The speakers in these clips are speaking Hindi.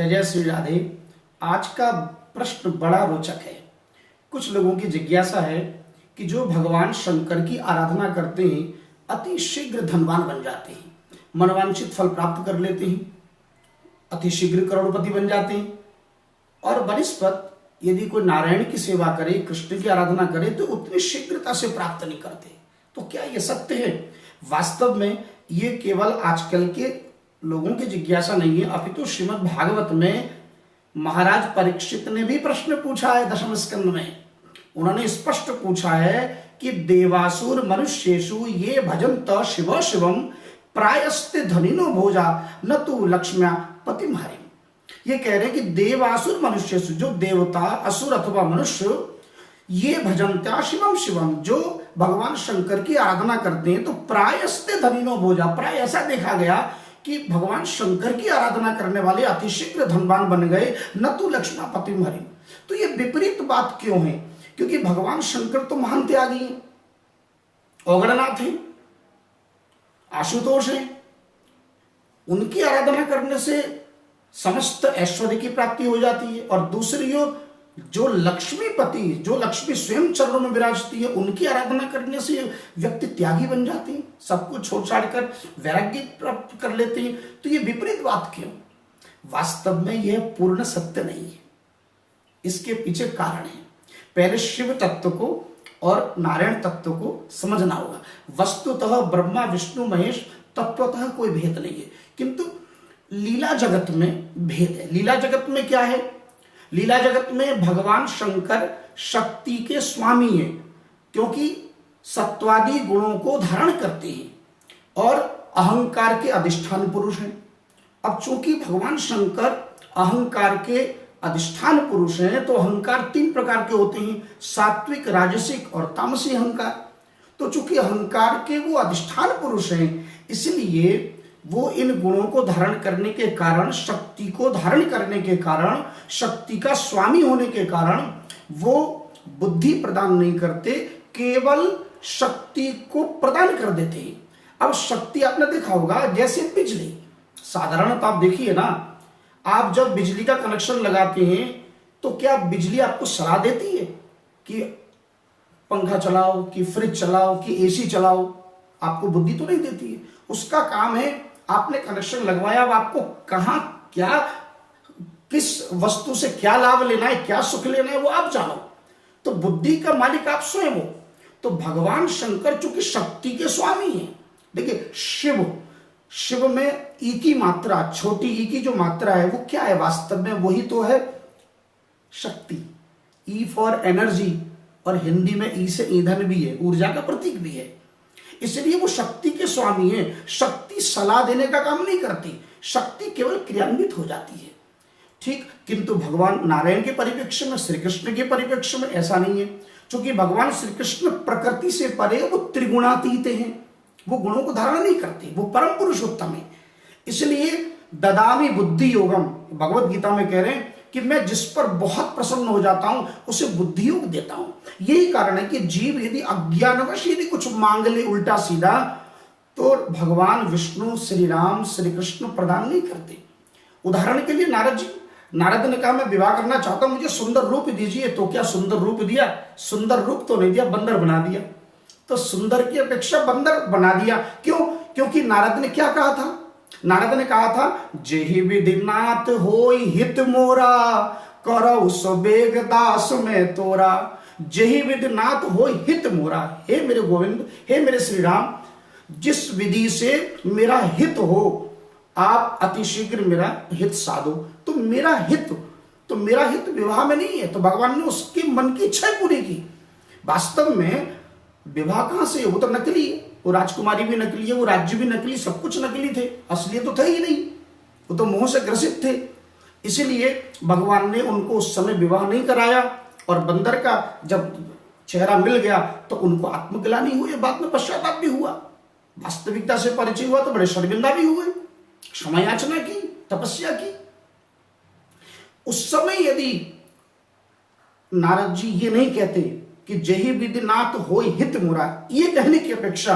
जय जय श्री राधे। आज का प्रश्न बड़ा रोचक है। कुछ लोगों की जिज्ञासा है कि जो भगवान शंकर की आराधना करते हैं अति शीघ्र धनवान बन जाते हैं, मनवांछित फल प्राप्त कर लेते हैं, अति शीघ्र करोड़पति बन जाते हैं, और बनस्पत यदि कोई नारायण की सेवा करे, कृष्ण की आराधना करे तो उतनी शीघ्रता से प्राप्त नहीं करते। तो क्या ये सत्य है? वास्तव में ये केवल आजकल के लोगों की जिज्ञासा नहीं है, अपितु श्रीमद् भागवत में महाराज परीक्षित ने भी प्रश्न पूछा है। दशम स्कंद में उन्होंने स्पष्ट पूछा है कि देवासुर मनुष्येषु ये भजन्त शिव शिवम प्रायस्ते धनिनो भोजा न तु लक्ष्म्या पतिम हरिम। ये कह रहे हैं कि देवासुर मनुष्येषु, जो देवता असुर अथवा मनुष्य, ये भजन्त्या शिवम शिवम, जो भगवान शंकर की आराधना करते हैं, तो प्रायस्ते धनिनो भोजा, प्राय ऐसा देखा गया कि भगवान शंकर की आराधना करने वाले अतिशीघ्र धनवान बन गए, न तो लक्ष्मणापति हरि। तो ये विपरीत बात क्यों है? क्योंकि भगवान शंकर तो महान त्यागी हैं, औगणनाथ हैं, आशुतोष हैं। उनकी आराधना करने से समस्त ऐश्वर्य की प्राप्ति हो जाती है, और दूसरी ओर जो लक्ष्मीपति, जो लक्ष्मी स्वयं चरणों में विराजती है, उनकी आराधना करने से व्यक्ति त्यागी बन जाते हैं, सब कुछ छोड़ छाड़ कर वैराग्य प्राप्त कर लेते हैं। तो ये विपरीत बात क्यों? वास्तव में यह पूर्ण सत्य नहीं है। इसके पीछे कारण है। पहले शिव तत्व को और नारायण तत्व को समझना होगा। वस्तुतः ब्रह्मा विष्णु महेश तत्वतः कोई भेद नहीं है, किंतु लीला जगत में भेद है। लीला जगत में क्या है? लीला जगत में भगवान शंकर शक्ति के स्वामी हैं, क्योंकि सत्वादि गुणों को धारण करते हैं और अहंकार के अधिष्ठान पुरुष हैं। अब चूंकि भगवान शंकर अहंकार के अधिष्ठान पुरुष हैं, तो अहंकार तीन प्रकार के होते हैं, सात्विक, राजसिक और तामसी अहंकार। तो चूंकि अहंकार के वो अधिष्ठान पुरुष हैं, इसलिए वो इन गुणों को धारण करने के कारण, शक्ति को धारण करने के कारण, शक्ति का स्वामी होने के कारण वो बुद्धि प्रदान नहीं करते, केवल शक्ति को प्रदान कर देते हैं। अब शक्ति आपने देखा होगा, जैसे बिजली, साधारणतः आप देखिए ना, आप जब बिजली का कनेक्शन लगाते हैं तो क्या बिजली आपको सलाह देती है कि पंखा चलाओ, कि फ्रिज चलाओ, कि एसी चलाओ? आपको बुद्धि तो नहीं देती है। उसका काम है, आपने कनेक्शन लगवाया, अब आपको कहां क्या, किस वस्तु से क्या लाभ लेना है, क्या सुख लेना है, वो आप जानो। तो बुद्धि का मालिक आप स्वयं हो। तो भगवान शंकर चूंकि शक्ति के स्वामी हैं, देखिए शिव में ई की मात्रा, छोटी ई की जो मात्रा है वो क्या है? वास्तव में वही तो है शक्ति। ई फॉर एनर्जी, और हिंदी में ई से ईंधन भी है, ऊर्जा का प्रतीक भी है। इसलिए वो शक्ति के स्वामी है। शक्ति सलाह देने का काम नहीं करती, शक्ति केवल क्रियान्वित हो जाती है। ठीक, किंतु भगवान नारायण के परिप्रेक्ष्य में, श्री कृष्ण के परिप्रेक्ष्य में ऐसा नहीं है। क्योंकि भगवान श्री कृष्ण प्रकृति से परे, वो त्रिगुणातीत हैं, वो गुणों को धारण नहीं करते, वो परम पुरुषोत्तम है। इसलिए ददामि बुद्धि योगम, भगवत गीता में कह रहे हैं कि मैं जिस पर बहुत प्रसन्न हो जाता हूं उसे बुद्धि योग देता हूं। यही कारण है कि जीव यदि अज्ञानवश यदि कुछ मांग ले उल्टा सीधा, तो भगवान विष्णु, श्री राम, श्री कृष्ण प्रदान नहीं करते। उदाहरण के लिए नारद ने कहा मैं विवाह करना चाहता हूं, मुझे सुंदर रूप दीजिए। तो क्या सुंदर रूप दिया? सुंदर रूप तो नहीं दिया, बंदर बना दिया। तो सुंदर की अपेक्षा बंदर बना दिया। क्यों? क्योंकि नारद ने क्या कहा था? नारद ने कहा था, जेहि विधिनाथ होई हित मोरा, करौ सो बेग दास में तोरा। जेहि विधिनाथ होई हित मोरा, हे मेरे गोविंद, हे मेरे श्री राम, जिस विधि से मेरा हित हो, आप अतिशीघ्र मेरा हित साधो। तो मेरा हित विवाह में नहीं है। तो भगवान ने उसके मन की इच्छा पूरी की। वास्तव में विवाह कहां से? वो तो नकली है, वो राजकुमारी भी नकली है, वो राज्य भी नकली, सब कुछ नकली थे, असली तो थे ही नहीं। वो तो मोह से ग्रसित थे। इसीलिए भगवान ने उनको उस समय विवाह नहीं कराया, और बंदर का जब चेहरा मिल गया तो उनको आत्मग्लानि हुई, बाद में पश्चाताप भी हुआ, वास्तविकता से परिचय हुआ, तो बड़े शर्मिंदा भी हुए, क्षमा याचना की, तपस्या की। उस समय यदि नारद जी ये नहीं कहते कि जेहि विधिनाथ होय हित मुरा, ये कहने की अपेक्षा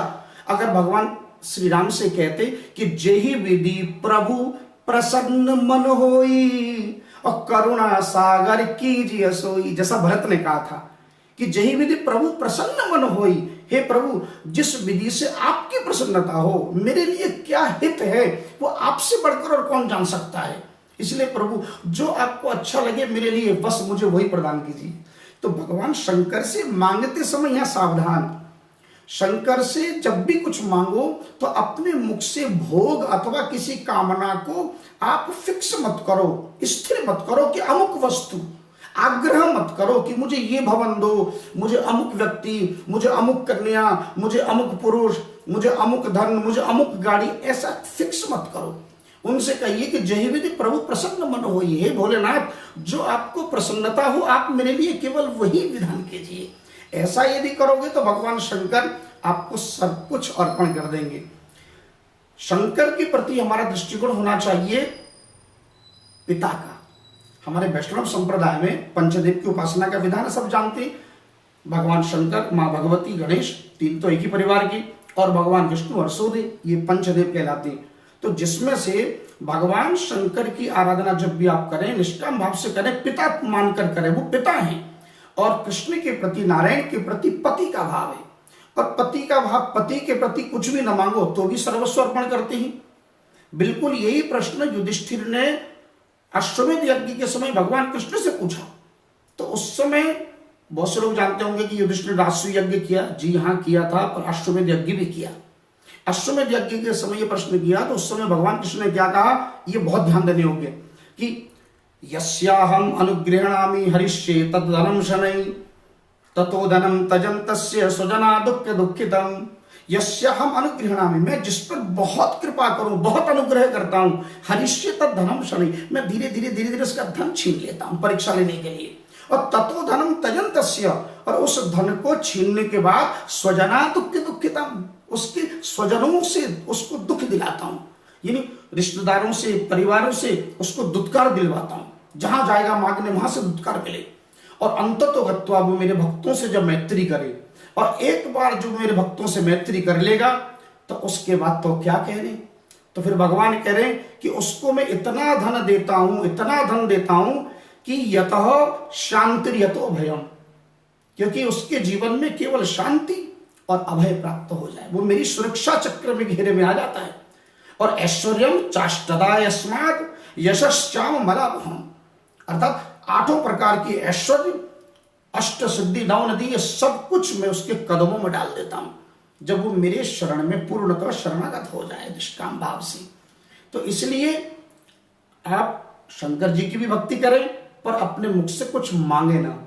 अगर भगवान श्री राम से कहते कि जेहि विधि प्रभु प्रसन्न मन होई और करुणा सागर कीजिए सोई। जैसा भरत ने कहा था कि जही विधि प्रभु प्रसन्न मन होई, हे प्रभु जिस विधि से आपकी प्रसन्नता हो, मेरे लिए क्या हित है वो आपसे बढ़कर और कौन जान सकता है। इसलिए प्रभु जो आपको अच्छा लगे मेरे लिए बस मुझे वही प्रदान कीजिए। तो भगवान शंकर से मांगते समय यहां सावधान, शंकर से जब भी कुछ मांगो तो अपने मुख से भोग अथवा किसी कामना को आप फिक्स मत करो, स्थिर मत करो कि अमुक वस्तु, आग्रह मत करो कि मुझे ये भवन दो, मुझे अमुक व्यक्ति, मुझे अमुक कन्या, मुझे अमुक पुरुष, मुझे अमुक धन, मुझे अमुक गाड़ी, ऐसा फिक्स मत करो। उनसे कहिए कि जय विधि प्रभु प्रसन्न मन होइए, हे भोलेनाथ जो आपको प्रसन्नता हो आप मेरे लिए केवल वही विधान कीजिए। ऐसा यदि करोगे तो भगवान शंकर आपको सब कुछ अर्पण कर देंगे। शंकर के प्रति हमारा दृष्टिकोण होना चाहिए पिता का। हमारे वैष्णव संप्रदाय में पंचदेव की उपासना का विधान सब जानते हैं। भगवान शंकर, माँ भगवती, गणेश, तीन तो एक ही परिवार की, और भगवान विष्णु और सूर्य, ये पंचदेव कहलाते हैं। तो जिसमें से भगवान शंकर की आराधना जब भी आप करें निष्काम भाव से करें, पिता मानकर करें, वो पिता हैं। और कृष्ण के प्रति, नारायण के प्रति पति का भाव है, और पति का भाव, पति के प्रति कुछ भी न मांगो तो भी सर्वस्व अर्पण करते हैं। बिल्कुल यही प्रश्न युधिष्ठिर ने अश्वमेध यज्ञ के समय भगवान कृष्ण से पूछा। तो उस समय बहुत से लोग जानते होंगे कि युधिष्ठिर राजसूय यज्ञ किया, जी हाँ किया था, पर अश्वमेध यज्ञ भी किया। अश्वमेध यज्ञ के समय ये प्रश्न किया तो उस समय भगवान कृष्ण ने क्या कहा, ये बहुत ध्यान देने योग्य कि यस्याहम अनुगृह्णामि हरिष्ये तद्धनम शनै ततो धनम तजन तस्य स्वजना दुःख दुःखितम। यस्याहम अनुगृह्णामि, मैं जिस पर बहुत कृपा करूं, बहुत अनुग्रह करता हूं, हरिष्ये तद्धनम शनै, मैं धीरे धीरे उसका धन छीन लेता हूं परीक्षा लेने के लिए। और ततो धनम तजन तस्य, और उस धन को छीनने के बाद स्वजना दुःख दुःखितम, उसके स्वजनों से उसको दुख दिलाता हूं, यानी रिश्तेदारों से, परिवारों से उसको दुत्कार दिलवाता हूं, जहां जाएगा मांगने वहां से दुत्कार मिले। और अंततो गत्वा वो मेरे भक्तों से जब मैत्री करे, और एक बार जो मेरे भक्तों से मैत्री कर लेगा तो उसके बाद तो क्या कहने। तो फिर भगवान कह रहे हैं कि उसको मैं इतना धन देता हूं, इतना धन देता हूं कि यतः शांति यतो भयम, क्योंकि उसके जीवन में केवल शांति और अभय प्राप्त हो जाए, वो मेरी सुरक्षा चक्र में घेरे में आ जाता है। और ऐश्वर्यम चाष्टदा यस्मात् यशश्चाम मलाभम, अर्थात 8 प्रकार की ऐश्वर्य, अष्ट सिद्धि, 9 नदी, ये सब कुछ मैं उसके कदमों में डाल देता हूं जब वो मेरे शरण में पूर्णतः शरणागत हो जाए निष्काम भाव से। तो इसलिए आप शंकर जी की भी भक्ति करें पर अपने मुख से कुछ मांगे ना,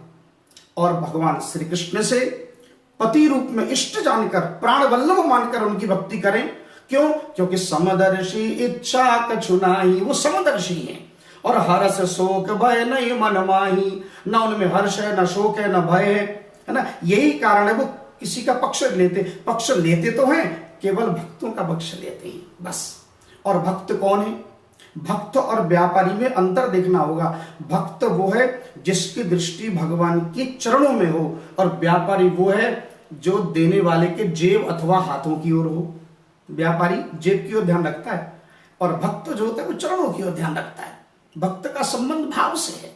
और भगवान श्री कृष्ण से पति रूप में इष्ट जानकर, प्राण वल्लभ मानकर उनकी भक्ति करें। क्यों? क्योंकि समदर्शी इच्छा कछु नाही, वो समदर्शी हैं। और हर्ष शोक भय नहीं मन माही, न उनमें हर्ष है, न शोक है, न भय है ना। यही कारण है वो किसी का पक्ष लेते तो हैं, केवल भक्तों का पक्ष लेते हैं बस। और भक्त कौन है? भक्त और व्यापारी में अंतर देखना होगा। भक्त वो है जिसकी दृष्टि भगवान के चरणों में हो, और व्यापारी वो है जो देने वाले के जेब अथवा हाथों की ओर हो। व्यापारी जेब की ओर ध्यान रखता है, और भक्त जो होता है वो चरणों की ओर ध्यान रखता है। भक्त का संबंध भाव से है,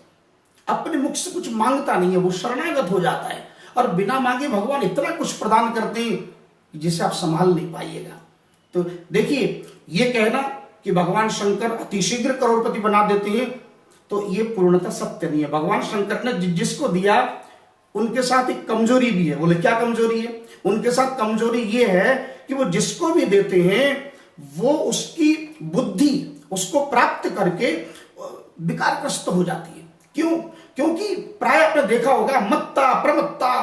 अपने मुख से कुछ मांगता नहीं है, वो शरणागत हो जाता है, और बिना मांगे भगवान इतना कुछ प्रदान करते हैं जिसे आप संभाल नहीं पाइएगा। तो देखिए, ये कहना कि भगवान शंकर अतिशीघ्र करोड़पति बना देते हैं, तो ये पूर्णतः सत्य नहीं है। भगवान शंकर ने जिसको दिया उनके साथ एक कमजोरी भी है। बोले क्या कमजोरी है? उनके साथ कमजोरी ये है कि वो जिसको भी देते हैं वो उसकी बुद्धि उसको प्राप्त करके विकारग्रस्त हो जाती है। क्यों? क्योंकि प्राय आपने देखा होगा, मत्ता प्रमत्ता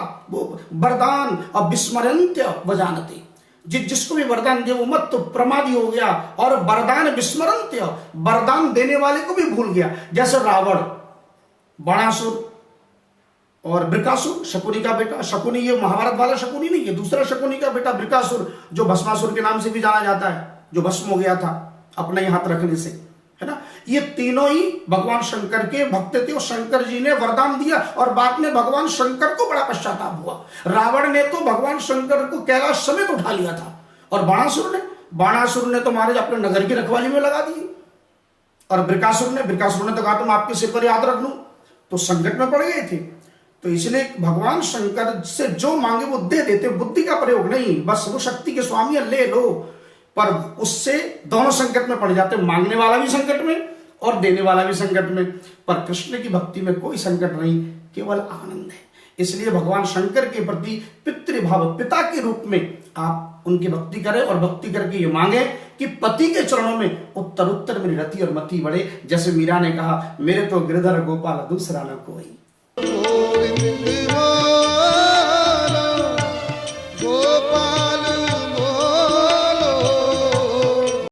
वरदान और विस्मरन्त्य वजानते, जिसको भी वरदान दिया वो मत तो प्रमादी हो गया, और वरदान विस्मरन्त्य, वरदान देने वाले को भी भूल गया। जैसे रावण, बाणासुर और बृकासुर, शकुनी का बेटा। शकुनी ये महाभारत वाला शकुनी नहीं है, दूसरा शकुनी का बेटा बृकासुर, जो भस्मासुर के नाम से भी जाना जाता है, जो भस्म हो गया था अपने ही हाथ रखने से, है ना। ये तीनों ही भगवान शंकर के भक्त थे, और शंकर जी ने वरदान दिया, और बाद में भगवान शंकर को बड़ा पश्चाताप हुआ। रावण ने तो भगवान शंकर को कैलाश समेत उठा लिया था, और बाणासुर ने तो महाराज अपने नगर की रखवाली में लगा दिए। और वृकासुर ने तो कहा तुम आपके सिर पर याद रख लूं, तो संकट में पड़ गए थे। तो इसलिए भगवान शंकर से जो मांगे वो दे देते, बुद्धि का प्रयोग नहीं, बस वो शक्ति के स्वामी ले लो, पर उससे दोनों संकट में पड़ जाते, मांगने वाला भी संकट में और देने वाला भी संकट में। पर कृष्ण की भक्ति में कोई संकट नहीं, केवल आनंद है। इसलिए भगवान शंकर के प्रति पितृभाव, पिता के रूप में आप उनकी भक्ति करें और भक्ति करके ये मांगे कि पति के चरणों में उत्तर उत्तर मेरी रति और मति बढ़े। जैसे मीरा ने कहा, मेरे तो गिरधर गोपाल दूसरा न कोई।